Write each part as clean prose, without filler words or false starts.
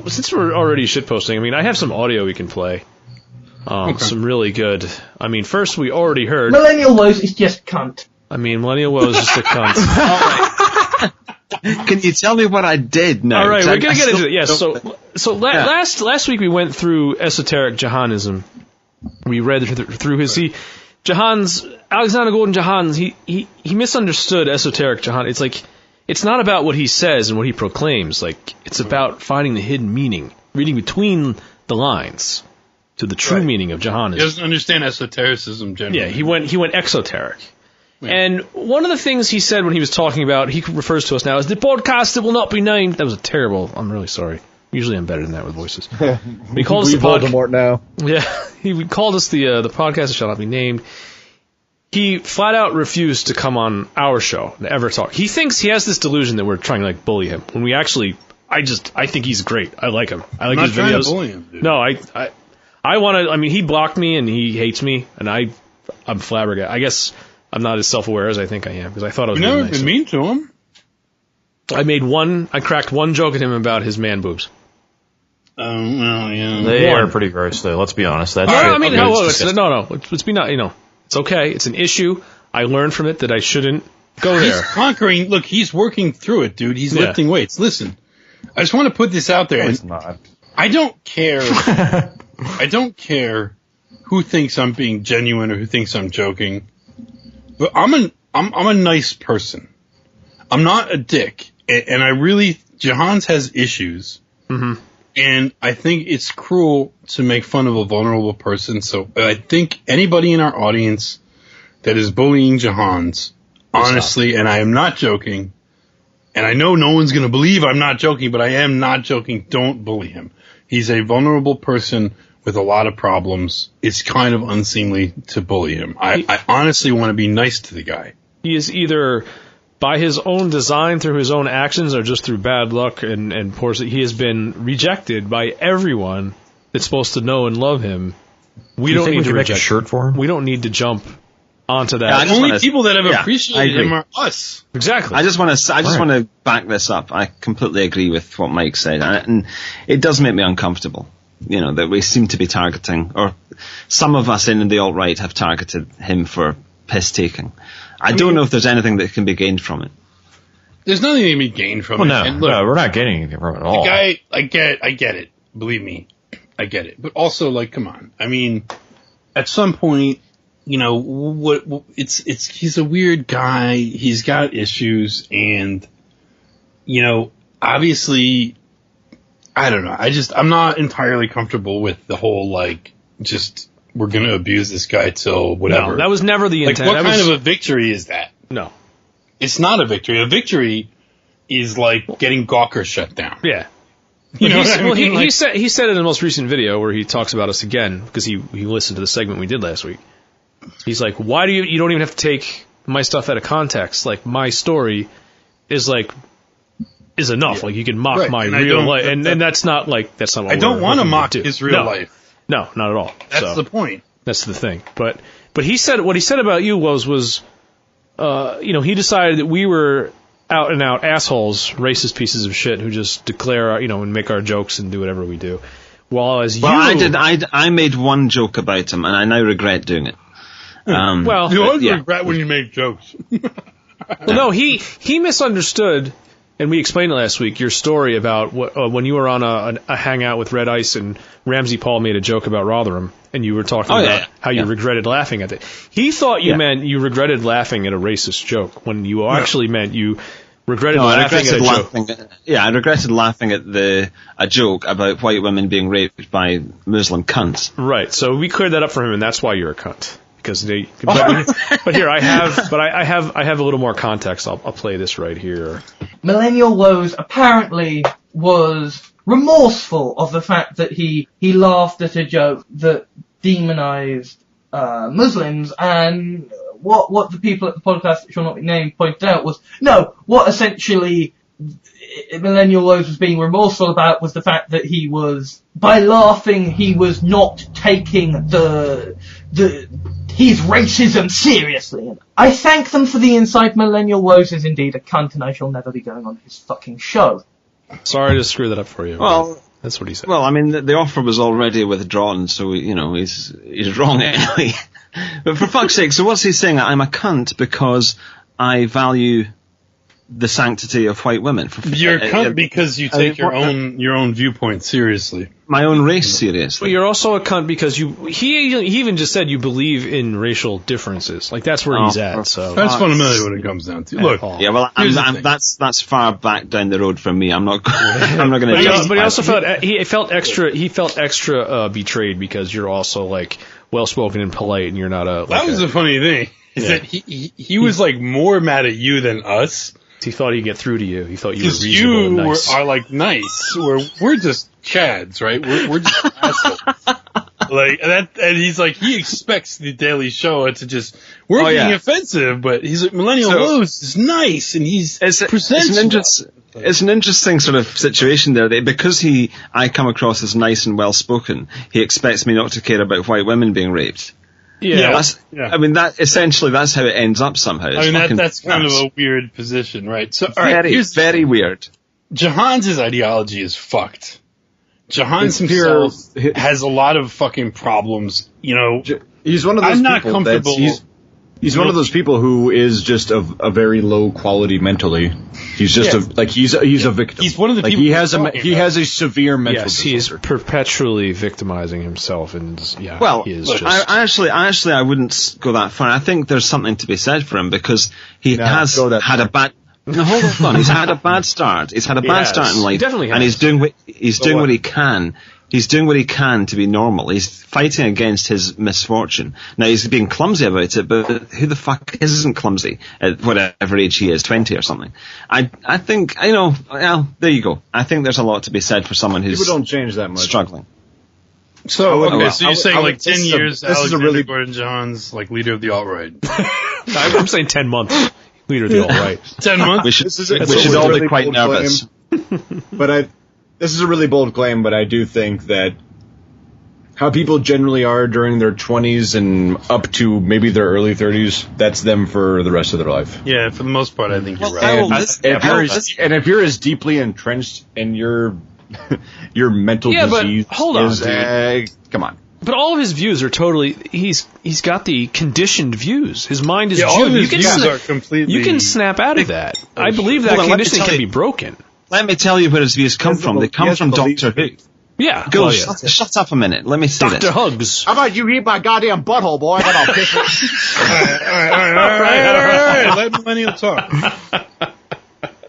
since we're already shitposting, I mean, I have some audio we can play. Some really good. I mean, first we already heard... Millennial Woes is just cunt. I mean, Millennial Woes is just a cunt. Can you tell me what I did now? All right, we're going to get into it. Yes, last week we went through Esoteric Jahanism. We read through his... Jahans, Alexander Gordon Jahans, he misunderstood Esoteric Jahan. It's like, it's not about what he says and what he proclaims. Like, it's about finding the hidden meaning, reading between the lines to the true meaning of Jahanism. He doesn't understand esotericism generally. Yeah, he went exoteric. Yeah. And one of the things he said when he was talking about, he refers to us now as the podcast that will not be named. That was terrible. I'm really sorry. Usually I'm better than that with voices. He called us the Voldemort now. Yeah, he called us the podcast that shall not be named. He flat out refused to come on our show to ever talk. He thinks he has this delusion that we're trying to like bully him. When we actually, I think he's great. I like him. I like his videos. I'm not trying to bully him, dude. No, I want to. I mean, he blocked me and he hates me, and I'm flabbergasted. I guess I'm not as self-aware as I think I am because I thought I was. You never nice been mean to him. I cracked one joke at him about his man boobs. Well, yeah. They are pretty gross, though. Let's be honest. That's I mean, let's be not. You know, it's okay. It's an issue. I learned from it that I shouldn't go there. He's conquering. Look, he's working through it, dude. He's lifting weights. Listen, I just want to put this out there. It's not. I don't care. I don't care who thinks I'm being genuine or who thinks I'm joking. But I'm a nice person. I'm not a dick, and I really Jahans has issues. Mm-hmm. And I think it's cruel to make fun of a vulnerable person. So I think anybody in our audience that is bullying Jahans, honestly, and I am not joking, and I know no one's going to believe I'm not joking, but I am not joking, don't bully him. He's a vulnerable person with a lot of problems. It's kind of unseemly to bully him. I honestly want to be nice to the guy. He is either... by his own design, through his own actions, or just through bad luck and poor... He has been rejected by everyone that's supposed to know and love him. We don't need to make a shirt for him. We don't need to jump onto that. The only people that have appreciated him are us. Exactly. I just want to back this up. I completely agree with what Mike said, and it does make me uncomfortable. You know, that we seem to be targeting, or some of us in the alt-right have targeted him for piss taking. I don't know if there's anything that can be gained from it. There's nothing to be gained from it. No, and look, no, we're not getting anything from it at all. The guy, I get it. Believe me, I get it. But also, like, come on. I mean, at some point, you know, he's a weird guy. He's got issues, and you know, obviously, I don't know. I'm not entirely comfortable with the whole like just. We're going to abuse this guy till whatever. No, that was never the intent. Like, what kind of a victory is that? No. It's not a victory. A victory is like getting Gawker shut down. Yeah. You know what I mean? He said in the most recent video where he talks about us again, because he listened to the segment we did last week. He's like, why do you don't even have to take my stuff out of context? Like, my story is enough. Yeah. Like, you can mock my real life. And that's not what I don't want to mock his real life. No, not at all. That's the point. That's the thing. But what he said about you was you know, he decided that we were out and out assholes, racist pieces of shit who just declare, you know, and make our jokes and do whatever we do. I made one joke about him, and I now regret doing it. You always regret when you make jokes. Well, no, he misunderstood. And we explained it last week, your story about when you were on a hangout with Red Ice and Ramsey Paul made a joke about Rotherham, and you were talking about how you regretted laughing at it. He thought you meant you regretted laughing at a racist joke, when you actually meant you regretted laughing at a joke. I regretted laughing at a joke about white women being raped by Muslim cunts. Right, so we cleared that up for him, and that's why you're a cunt. Because but here I have a little more context. I'll play this right here. Millennial Woes apparently was remorseful of the fact that he laughed at a joke that demonized Muslims, and what the people at the podcast that shall not be named pointed out was what essentially Millennial Woes was being remorseful about was the fact that by laughing he was not taking his racism seriously. I thank them for the insight. Millennial Woes is indeed a cunt, and I shall never be going on his fucking show. Sorry to screw that up for you. Well, That's what he said. Well, I mean, the offer was already withdrawn, so, he's wrong anyway. But for fuck's sake, so what's he saying? I'm a cunt because I value the sanctity of white women. You're a cunt because you take your own viewpoint seriously. My own race seriously. But you're also a cunt because he even just said you believe in racial differences. Like, that's where he's at. So that's fundamentally what it comes down to. Look, yeah, well, that's far back down the road from me. I'm not going to. But he also felt extra betrayed because you're also like well spoken and polite, and you're not a. That was the funny thing is that he was like more mad at you than us. He thought he'd get through to you. He thought you were reasonable you and nice. are like nice. We're just chads, right? We're just assholes. Like that, and he's like he expects the Daily Show to just being offensive, but he's like Millennial Lowe's is nice, and it's an interesting sort of situation there. Because I come across as nice and well spoken, he expects me not to care about white women being raped. Yeah. I mean, essentially that's how it ends up somehow. That's kind of a weird position, right? So, here's very weird. Jahans' ideology is fucked. Jahans himself has a lot of fucking problems, He's one of those people he's one of those people who is just a very low quality mentally. He's just he's a victim. He's one of the people he has a severe mental disorder. He is perpetually victimizing himself, and he is I wouldn't go that far. I think there's something to be said for him because he has had a bad. No, hold on. He's had a bad start. He's had a bad start in life, and he's doing what he can. He's doing what he can to be normal. He's fighting against his misfortune. Now, he's being clumsy about it, but who the fuck isn't clumsy at whatever age he is, 20 or something? I think, well, there you go. I think there's a lot to be said for someone who's people don't change that much. Struggling. So, so you're saying 10 years, Alexander Gordon Johns, like leader of the alt-right. I'm saying 10 months, leader of the alt-right. 10 months? We should all be quite nervous. But this is a really bold claim, but I do think that how people generally are during their 20s and up to maybe their early 30s, that's them for the rest of their life. Yeah, for the most part, I think you're right. And if you're as deeply entrenched in your mental disease, but hold on, come on. But all of his views are totally. He's got the conditioned views. His mind is all of his views are completely. You can snap out of that. I believe that conditioning can be broken. Let me tell you where his views come from. They come from Doctor Who. Yeah. Shut up a minute. Let me say this. Dr. Hugs. How about you eat my goddamn butthole, boy? Then I'll piss it. All right. Let Millennial talk.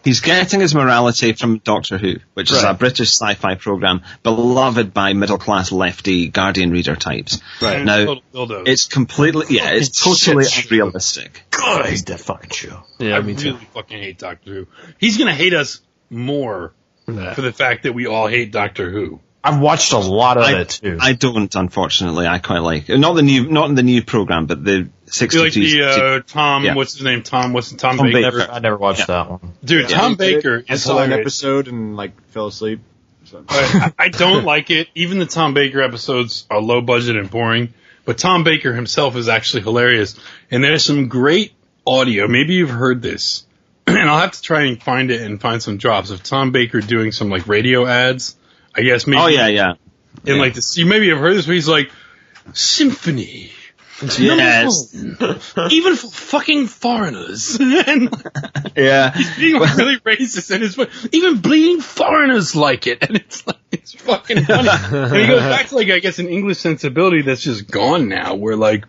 He's getting his morality from Doctor Who, which is a British sci-fi program beloved by middle-class lefty Guardian reader types. Right. Now, it's completely, it's totally unrealistic. God, I hate that fucking show. Yeah, I really fucking hate Doctor Who. He's gonna hate us more for the fact that we all hate Doctor Who. I've watched a lot of it too. I don't, unfortunately. I quite like it. Not in the new program, but the 60s. You like the Tom? Yeah. What's his name? Tom Baker. I never watched that one. Dude, Tom Baker is hilarious. I saw an episode and fell asleep. So. I don't like it. Even the Tom Baker episodes are low budget and boring. But Tom Baker himself is actually hilarious. And there's some great audio. Maybe you've heard this. And I'll have to try and find it and find some drops of Tom Baker doing some radio ads. I guess maybe. Oh yeah. And you maybe have heard this where he's like, symphony. Yes. Even for fucking foreigners. And he's being really racist and even bleeding foreigners like it. And it's fucking funny. And he goes back to I guess an English sensibility that's just gone now where at least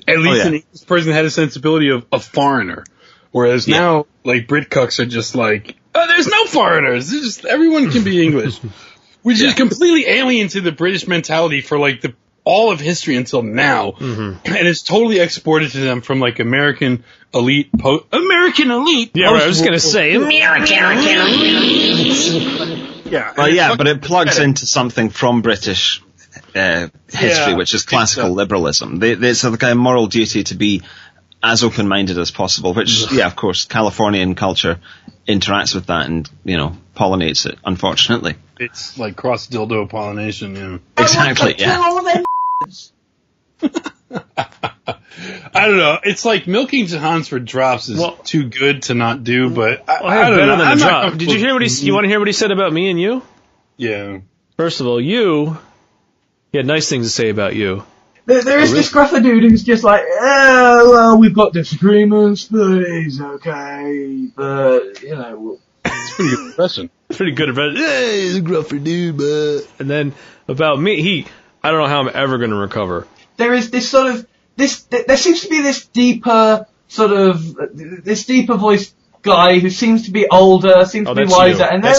an English person had a sensibility of a foreigner. Whereas now, Brit cucks are just there's no foreigners. It's just, everyone can be English. Which is completely alien to the British mentality for, all of history until now. Mm-hmm. And it's totally exported to them from, American elite. American elite? Yeah, I was going to say, American elite. Yeah. But it plugs into something from British history, which is classical liberalism. There's a kind of moral duty to be as open-minded as possible, which, of course, Californian culture interacts with that and, pollinates it, unfortunately. It's like cross-dildo pollination, Exactly, I don't know. It's like milking Jahans for drops is too good to not do, but I don't know. Than a drop. Did you hear what you want to hear what he said about me and you? Yeah. First of all, he had nice things to say about you. There is this gruffer dude who's just like, well, we've got disagreements, but he's okay, but, you know. It's pretty good impression. Pretty good about it. Hey, he's a gruffer dude, but... And then, about me, I don't know how I'm ever going to recover. There is this sort of, there seems to be this deeper voiced guy who seems to be older, seems to be wiser, and then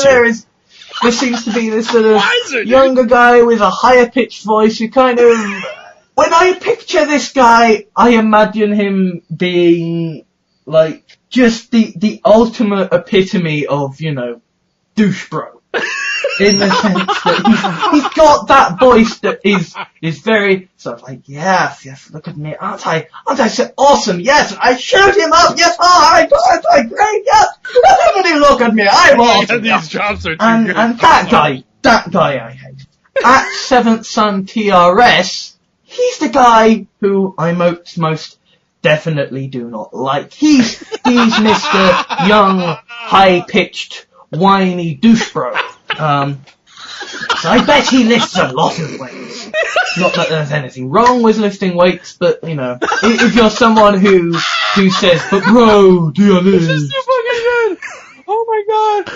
there seems to be this sort of younger guy with a higher pitched voice who kind of, when I picture this guy, I imagine him being, like, just the ultimate epitome of, you know, douche bro. In the sense that he's got that voice that is very sort of like, yes, look at me, aren't I so awesome? Yes, I shoot him up. Yes, aren't I great? Yes, everybody look at me, I'm awesome. These drops are too and good. And that guy I hate. At Seventh Son TRS, he's the guy who I most definitely do not like. He's Mr. Young, high-pitched, whiny douche bro. So I bet he lifts a lot of weights. Not that there's anything wrong with lifting weights, but, you know, if you're someone who says, but bro, do you This is too fucking good! Oh my god!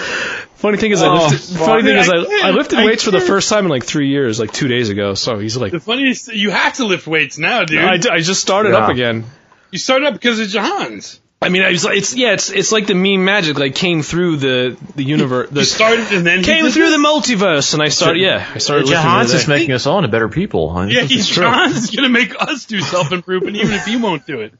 Funny thing is, I lifted weights for the first time in like 3 years, like 2 days ago, so he's like... The funniest, you have to lift weights now, dude. I just started up again. You started up because of Jahans. I mean, it's like the meme magic, like came through the universe. You started and then came through the multiverse, and I started Jahans is making us all into better people. Huh? Yeah, Jahans is gonna make us do self-improvement, even if he won't do it.